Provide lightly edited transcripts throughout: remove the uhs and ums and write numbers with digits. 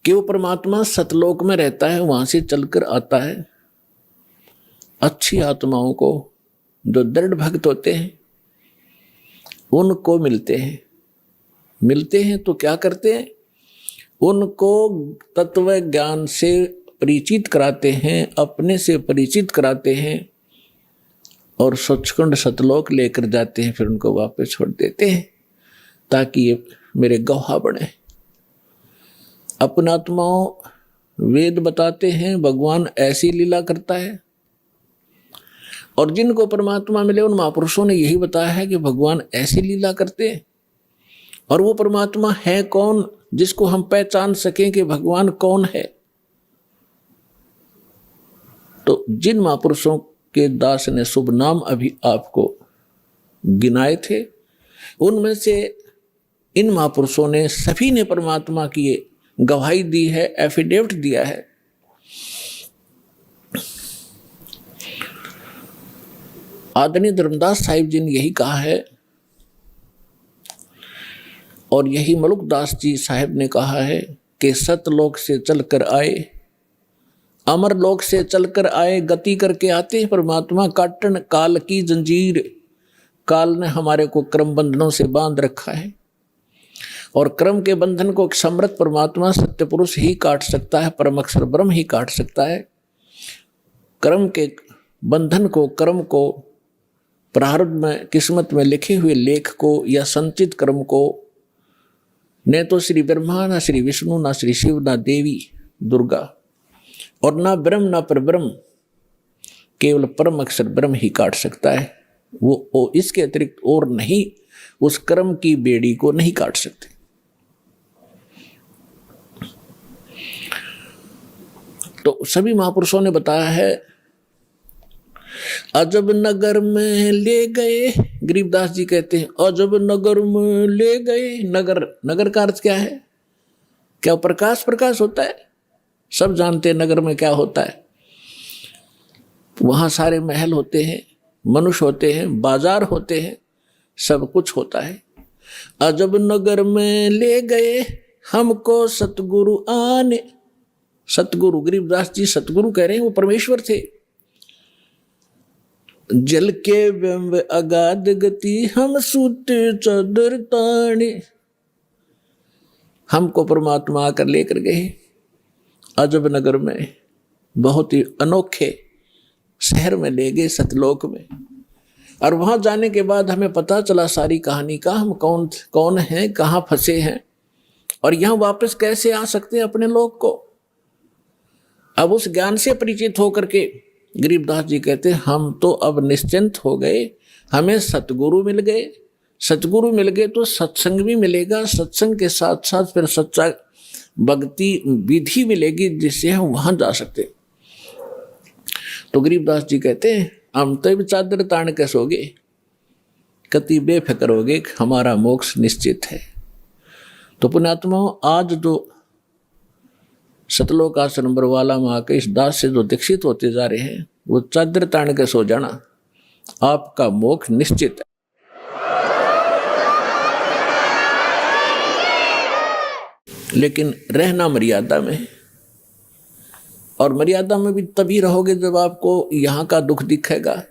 कि वो परमात्मा सतलोक में रहता है, वहां से चलकर आता है। अच्छी आत्माओं को, जो दृढ़ भक्त होते हैं, उनको मिलते हैं तो क्या करते हैं? उनको तत्व ज्ञान से परिचित कराते हैं, अपने से परिचित कराते हैं और सचखंड सतलोक लेकर जाते हैं। फिर उनको वापस छोड़ देते हैं ताकि ये मेरे गवाह बने। अपना आत्माओं वेद बताते हैं भगवान ऐसी लीला करता है, और जिनको परमात्मा मिले उन महापुरुषों ने यही बताया है कि भगवान ऐसी लीला करते हैं। और वो परमात्मा है कौन, जिसको हम पहचान सकें कि भगवान कौन है? तो जिन महापुरुषों के दास ने शुभ नाम अभी आपको गिनाए थे, उनमें से इन महापुरुषों ने सभी ने परमात्मा की गवाही दी है, एफिडेविट दिया है। आदरणीय धर्मदास साहिब जी ने यही कहा है, और यही मलुकदास जी साहिब ने कहा है कि सतलोक से चलकर आए, अमर लोक से चलकर आए, गति करके आते हैं परमात्मा। काटन काल की जंजीर, काल ने हमारे को क्रम बंधनों से बांध रखा है, और क्रम के बंधन को समर्थ परमात्मा सत्य पुरुष ही काट सकता है, परम अक्षर ब्रह्म ही काट सकता है। क्रम के बंधन को, कर्म को, प्रारब्ध में किस्मत में लिखे हुए लेख को या संचित कर्म को न तो श्री ब्रह्मा, ना श्री विष्णु, ना श्री शिव, ना देवी दुर्गा, और ना ब्रह्म ना परब्रह्म, केवल परम अक्षर ब्रह्म ही काट सकता है। वो इसके अतिरिक्त और नहीं, उस कर्म की बेड़ी को नहीं काट सकते। तो सभी महापुरुषों ने बताया है। अजब नगर में ले गए, गरीबदास जी कहते हैं, अजब नगर में ले गए। नगर का अर्थ क्या है? क्या प्रकाश होता है? सब जानते हैं नगर में क्या होता है। वहां सारे महल होते हैं, मनुष्य होते हैं, बाजार होते हैं, सब कुछ होता है। अजब नगर में ले गए हमको सतगुरु आने। सतगुरु, गरीबदास जी सतगुरु कह रहे हैं, वो परमेश्वर थे। जल के बिंब अगाध गति हम सूते चादर ताने। हमको परमात्मा आकर लेकर गए अजब नगर में, बहुत ही अनोखे शहर में ले गए, सतलोक में। और वहां जाने के बाद हमें पता चला सारी कहानी का, हम कौन हैं, कहाँ फंसे हैं, और यहां वापस कैसे आ सकते हैं अपने लोक को। अब उस ज्ञान से परिचित होकर के गरीबदास जी कहते हैं, हम तो अब निश्चिंत हो गए, हमें सतगुरु मिल गए। सतगुरु मिल गए तो सत्संग भी मिलेगा, सत्संग के साथ साथ फिर सच्चा भक्ति विधि मिलेगी, जिससे हम वहां जा सकते। तो गरीबदास जी कहते हैं, हम तो भी चादर तान के सोगे, कति बेफिक्र होगे, हमारा मोक्ष निश्चित है। तो पुण्यात्माओं, आज जो सतलोक आश्रम बरवाला माँ के इस दास से जो दीक्षित होते जा रहे हैं, वो चादर तान के सो जाना, आपका मोक्ष निश्चित है। लेकिन रहना मर्यादा में, और मर्यादा में भी तभी रहोगे जब आपको यहाँ का दुख दिखेगा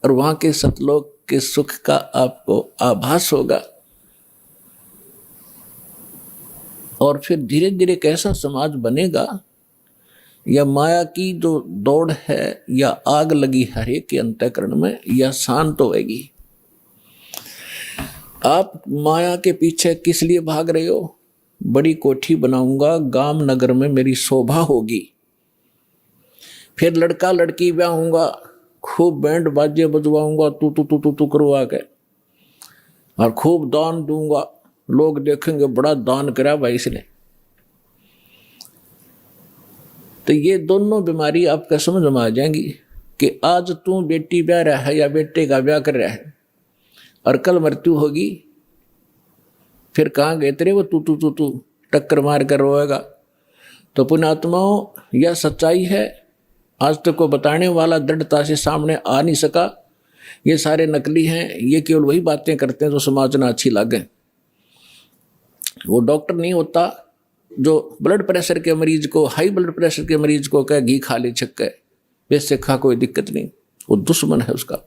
और वहाँ के सतलोक के सुख का आपको आभास होगा। और फिर धीरे धीरे कैसा समाज बनेगा, या माया की जो दौड़ है, या आग लगी हर एक के अंतःकरण में, या शांत होएगी। आप माया के पीछे किस लिए भाग रहे हो? बड़ी कोठी बनाऊंगा, गांव नगर में मेरी शोभा होगी, फिर लड़का लड़की ब्याहूंगा, खूब बैंड बाजे बजवाऊंगा, तू करवा के, और खूब दान दूंगा, लोग देखेंगे बड़ा दान करा भाई इसने। तो ये दोनों बीमारी आपका समझ में आ जाएंगी कि आज तू बेटी ब्याह रहा है या बेटे का ब्याह कर रहा है, और कल मृत्यु होगी, फिर कहाँ गए तेरे वो तू टक्कर मार कर रोएगा। तो पुण्यात्माओं, यह सच्चाई है। आज तक को बताने वाला दृढ़ता से सामने आ नहीं सका। ये सारे नकली हैं, ये केवल वही बातें करते हैं जो समाज में अच्छी लगे। वो डॉक्टर नहीं होता जो ब्लड प्रेशर के मरीज को, हाई ब्लड प्रेशर के मरीज को कहे घी खा ले छक्के, वैसे खा कोई दिक्कत नहीं, वो दुश्मन है उसका।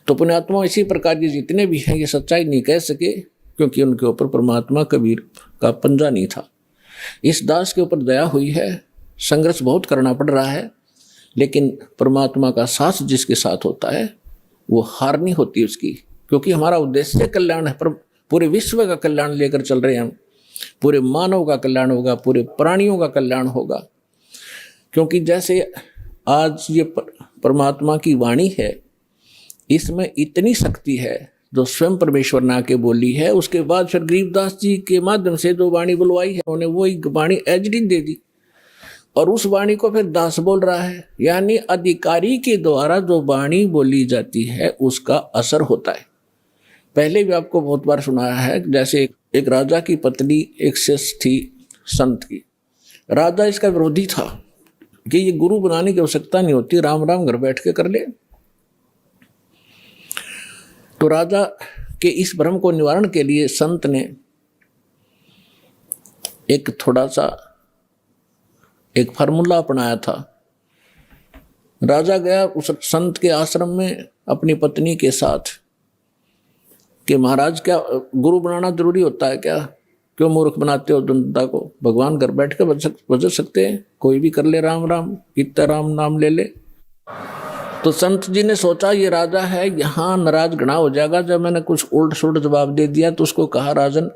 तो पुण्यात्मा इसी प्रकार के जितने भी हैं ये सच्चाई नहीं कह सके, क्योंकि उनके ऊपर परमात्मा कबीर का पंजा नहीं था। इस दास के ऊपर दया हुई है, संघर्ष बहुत करना पड़ रहा है, लेकिन परमात्मा का साथ जिसके साथ होता है वो हार नहीं होती उसकी, क्योंकि हमारा उद्देश्य कल्याण है। पर पूरे विश्व का कल्याण लेकर चल रहे हैं हम, पूरे मानव का कल्याण होगा, पूरे प्राणियों का कल्याण होगा। क्योंकि जैसे आज ये परमात्मा की वाणी है, इसमें इतनी शक्ति है जो स्वयं परमेश्वर ने आके बोली है। उसके बाद फिर गरीबदास जी के माध्यम से जो वाणी बुलवाई है उन्होंने वही वाणी एजडी दे दी, और उस वाणी को फिर दास बोल रहा है। यानी अधिकारी के द्वारा जो वाणी बोली जाती है उसका असर होता है। पहले भी आपको बहुत बार सुनाया है, जैसे एक राजा की पत्नी एक शिष्य थी संत की। राजा इसका विरोधी था कि ये गुरु बनाने की आवश्यकता नहीं होती, राम राम घर बैठ के कर ले। तो राजा के इस भ्रम को निवारण के लिए संत ने एक थोड़ा सा एक फार्मूला अपनाया था। राजा गया उस संत के आश्रम में अपनी पत्नी के साथ कि महाराज क्या गुरु बनाना जरूरी होता है क्या? क्यों मूर्ख बनाते हो जनता को? भगवान घर बैठ के बज सकते हैं, कोई भी कर ले राम राम, इतना राम नाम ले ले। तो संत जी ने सोचा ये राजा है, यहाँ नाराज घना हो जाएगा। जब मैंने कुछ उल्ट सुल्ट जवाब दे दिया तो उसको कहा, राजन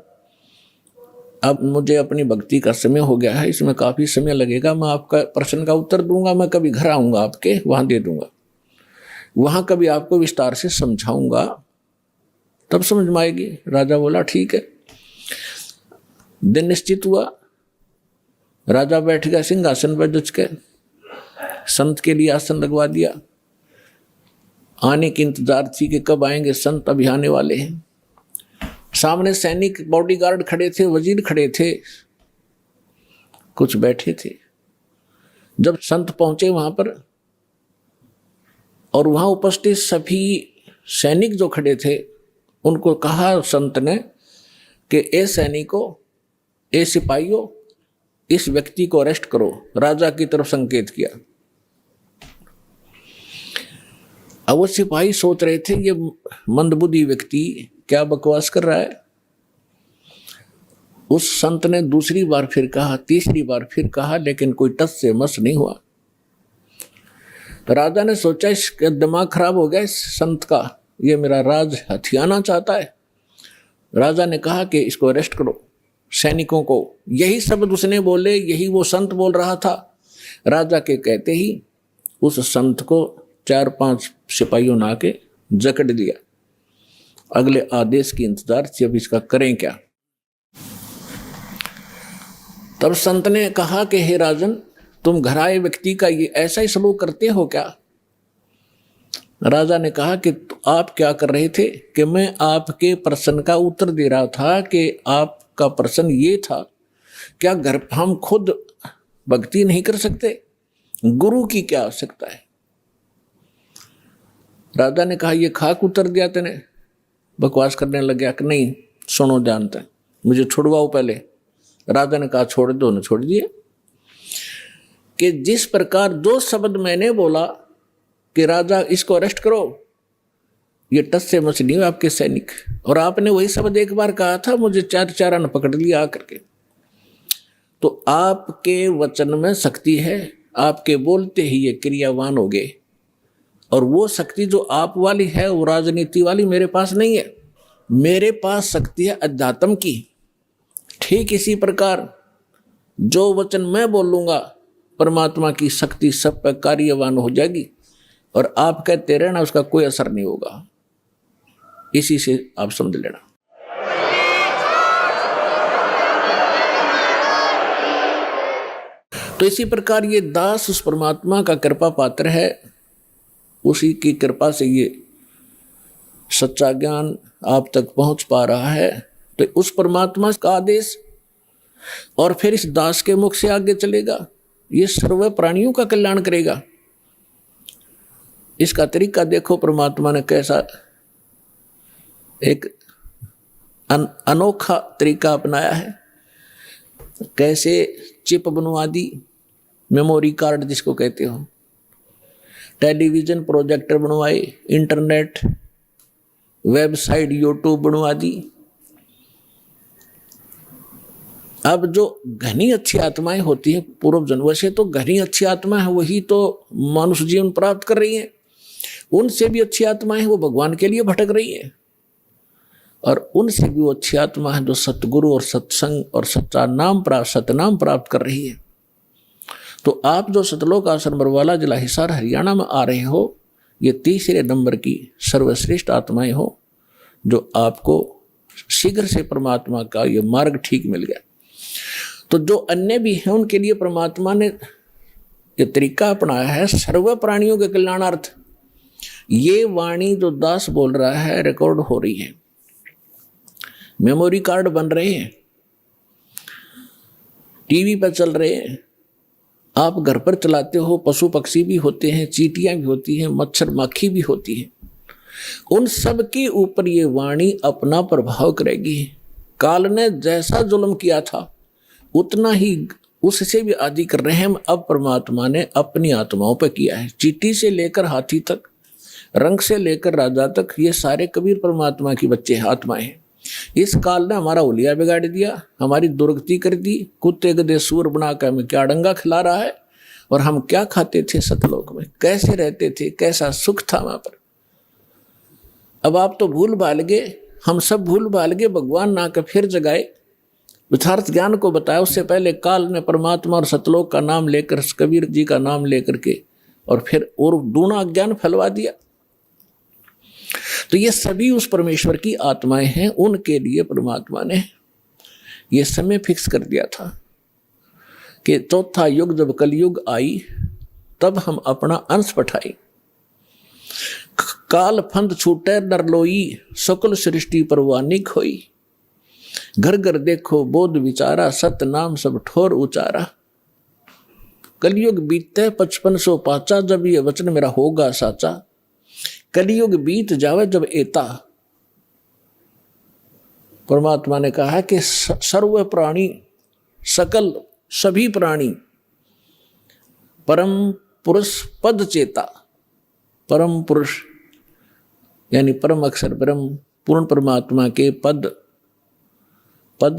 अब मुझे अपनी भक्ति का समय हो गया है, इसमें काफ़ी समय लगेगा, मैं आपका प्रश्न का उत्तर दूंगा, मैं कभी घर आऊँगा आपके वहाँ दे दूंगा, वहाँ कभी आपको विस्तार से समझाऊंगा, तब समझ में आएगी। राजा बोला ठीक है। दिन निश्चित हुआ, राजा बैठ गया सिंहासन पर जच के, संत के लिए आसन लगवा दिया। आने की इंतजार थी कि कब आएंगे संत, अभी आने वाले हैं। सामने सैनिक बॉडीगार्ड खड़े थे, वजीर खड़े थे, कुछ बैठे थे। जब संत पहुंचे वहां पर और वहां उपस्थित सभी सैनिक जो खड़े थे उनको कहा संत ने कि ए सैनिकों, ए सिपाहियों, इस व्यक्ति को अरेस्ट करो। राजा की तरफ संकेत किया। अब वो सिपाही सोच रहे थे ये मंदबुद्धि व्यक्ति क्या बकवास कर रहा है। उस संत ने दूसरी बार फिर कहा, तीसरी बार फिर कहा, लेकिन कोई टस से मस नहीं हुआ। तो राजा ने सोचा इसका दिमाग खराब हो गया इस संत का, ये मेरा राज हथियाना चाहता है। राजा ने कहा कि इसको अरेस्ट करो, सैनिकों को। यही शब्द उसने बोले, यही वो संत बोल रहा था। राजा के कहते ही उस संत को 4-5 सिपाहियों ने आके जकड़ दिया। अगले आदेश की इंतजार थी, अब इसका करें क्या। तब संत ने कहा कि हे राजन, तुम घर आए व्यक्ति का ये ऐसा ही सलूक करते हो क्या? राजा ने कहा कि आप क्या कर रहे थे? कि मैं आपके प्रश्न का उत्तर दे रहा था कि आपका प्रश्न ये था, क्या घर हम खुद भक्ति नहीं कर सकते? गुरु की क्या आवश्यकता है? राजा ने कहा ये खाक उतर दिया तेने, बकवास करने लग गया कि नहीं सुनो जानते, मुझे छुड़वाओ पहले। राजा ने कहा छोड़ दो, ने छोड़ दिए। कि जिस प्रकार जो शब्द मैंने बोला कि राजा इसको अरेस्ट करो, ये टस से मस नहीं हुआ आपके सैनिक, और आपने वही शब्द एक बार कहा था, मुझे 4 ने पकड़ लिया आकर के। तो आपके वचन में शक्ति है, आपके बोलते ही ये क्रियावान हो गए, और वो शक्ति जो आप वाली है वो राजनीति वाली मेरे पास नहीं है। मेरे पास शक्ति है अध्यात्म की। ठीक इसी प्रकार जो वचन मैं बोलूँगा परमात्मा की शक्ति सब पर कार्यवान हो जाएगी, और आप कहते रहना उसका कोई असर नहीं होगा। इसी से आप समझ लेना। तो इसी प्रकार ये दास उस परमात्मा का कृपा पात्र है, उसी की कृपा से ये सच्चा ज्ञान आप तक पहुंच पा रहा है। तो उस परमात्मा का आदेश और फिर इस दास के मुख से आगे चलेगा, ये सर्व प्राणियों का कल्याण करेगा। इसका तरीका देखो, परमात्मा ने कैसा एक अनोखा तरीका अपनाया है। कैसे चिप बनवा दी, मेमोरी कार्ड जिसको कहते हो, टेलीविजन प्रोजेक्टर बनवाए, इंटरनेट, वेबसाइट, यूट्यूब बनवा दी। अब जो घनी अच्छी आत्माएं होती हैं पूर्व जन्म से, तो घनी अच्छी आत्मा है वही तो मनुष्य जीवन प्राप्त कर रही हैं। उनसे भी अच्छी आत्माएं वो भगवान के लिए भटक रही हैं, और उनसे भी वो अच्छी आत्मा है जो सतगुरु और सत्संग और सतनाम प्राप्त कर रही है। तो आप जो सतलोक आश्रम बरवाला, जिला हिसार, हरियाणा में आ रहे हो, ये तीसरे नंबर की सर्वश्रेष्ठ आत्माएं हो जो आपको शीघ्र से परमात्मा का ये मार्ग ठीक मिल गया। तो जो अन्य भी हैं उनके लिए परमात्मा ने ये तरीका अपनाया है सर्व प्राणियों के कल्याणार्थ। ये वाणी जो दास बोल रहा है रिकॉर्ड हो रही है, मेमोरी कार्ड बन रहे हैं, टीवी पर चल रहे हैं, आप घर पर चलाते हो, पशु पक्षी भी होते हैं, चींटियां भी होती हैं, मच्छर माखी भी होती हैं, उन सब के ऊपर ये वाणी अपना प्रभाव करेगी। काल ने जैसा जुल्म किया था उतना ही उससे भी अधिक रहम अब परमात्मा ने अपनी आत्माओं पर किया है। चींटी से लेकर हाथी तक, रंग से लेकर राजा तक, ये सारे कबीर परमात्मा की बच्चे आत्माएं हैं। इस काल ने हमारा उलिया बिगाड़ दिया, हमारी दुर्गति कर दी, कुत्ते गधे सूर बनाकर हमें क्या डंगा खिला रहा है, और हम क्या खाते थे सतलोक में, कैसे रहते थे, कैसा सुख था वहां पर। अब आप तो भूल भाल गए, हम सब भूल भाल गए। भगवान ना के फिर जगाए, यथार्थ ज्ञान को बताया। उससे पहले काल ने परमात्मा और सतलोक का नाम लेकर, कबीर जी का नाम लेकर के, और फिर और दूना ज्ञान फैलवा दिया। तो ये सभी उस परमेश्वर की आत्माएं हैं, उनके लिए परमात्मा ने ये समय फिक्स कर दिया था कि चौथा युग जब कलयुग आई तब हम अपना अंश पठाई। काल फंद छूटे नर लोई, सकल सृष्टि परवानी खोई। घर घर देखो बोध विचारा, सत नाम सब ठोर उचारा। कलयुग बीते 5500 पाचा, जब ये वचन मेरा होगा साचा। कलयुग बीत जावे जब एता। परमात्मा ने कहा है कि सर्व प्राणी, सकल सभी प्राणी परम पुरुष पद चेता। परम पुरुष यानी परम अक्षर ब्रह्म पूर्ण परमात्मा के पद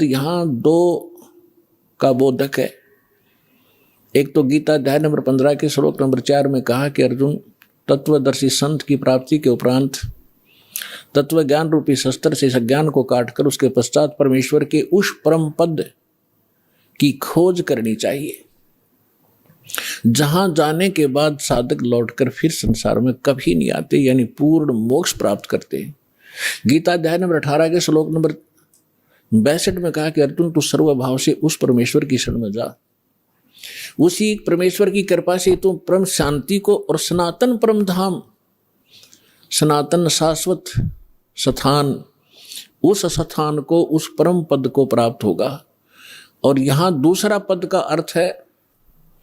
यहाँ दो का बोधक है। एक तो गीता अध्याय नंबर 15 के श्लोक नंबर 4 में कहा कि अर्जुन, तत्वदर्शी संत की प्राप्ति के उपरांत तत्व ज्ञान रूपी शस्त्र से ज्ञान को काटकर उसके पश्चात परमेश्वर के उस परम पद की खोज करनी चाहिए, जहां जाने के बाद साधक लौटकर फिर संसार में कभी नहीं आते, यानी पूर्ण मोक्ष प्राप्त करते हैं। गीता अध्याय नंबर 18 के श्लोक नंबर 62 में कहा कि अर्जुन, तू सर्वभाव से उस परमेश्वर की शरण में जा। उसी परमेश्वर की कृपा से तुम परम शांति को और सनातन परम धाम, सनातन शाश्वत स्थान, उस स्थान को, उस परम पद को प्राप्त होगा। और यहां दूसरा पद का अर्थ है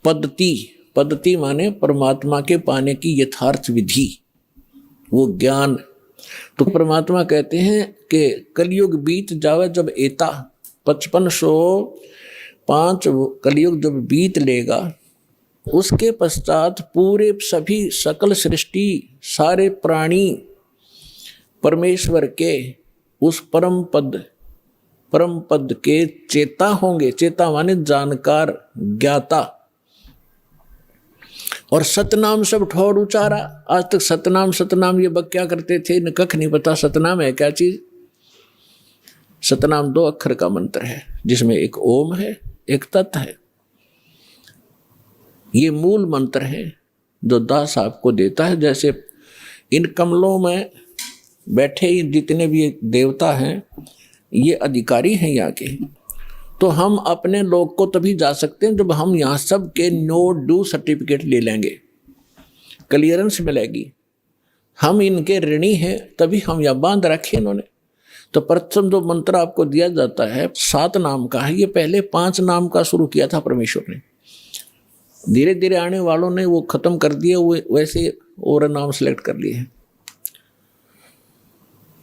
पद्धति। पद्धति माने परमात्मा के पाने की यथार्थ विधि, वो ज्ञान। तो परमात्मा कहते हैं कि कलयुग बीत जावे जब एता, 5505 कलयुग जब बीत लेगा, उसके पश्चात पूरे सभी सकल सृष्टि, सारे प्राणी परमेश्वर के उस परम पद के चेता होंगे। चेता माने जानकार, ज्ञाता। और सतनाम सब ठोर उचारा। आज तक सतनाम ये बक क्या करते थे, न कख नहीं पता सतनाम है क्या चीज। सतनाम 2 अक्षर का मंत्र है, जिसमें एक ओम है, एक तत् है। ये मूल मंत्र है जो दास आपको देता है। जैसे इन कमलों में बैठे जितने भी देवता हैं, ये अधिकारी हैं यहाँ के। तो हम अपने लोग को तभी जा सकते हैं जब हम यहाँ सब के नो ड्यू सर्टिफिकेट ले लेंगे, क्लियरेंस मिलेगी। हम इनके ऋणी हैं, तभी हम यहाँ बांध रखे इन्होंने। तो प्रथम जो मंत्र आपको दिया जाता है 7 नाम का है। ये पहले 5 नाम का शुरू किया था परमेश्वर ने, धीरे धीरे आने वालों ने वो खत्म कर दिया। वो वैसे और नाम सेलेक्ट कर लिए।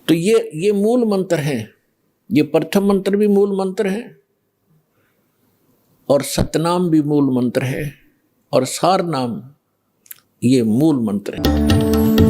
तो ये मूल मंत्र है, ये प्रथम मंत्र भी मूल मंत्र है और सतनाम भी मूल मंत्र है और सार नाम ये मूल मंत्र है।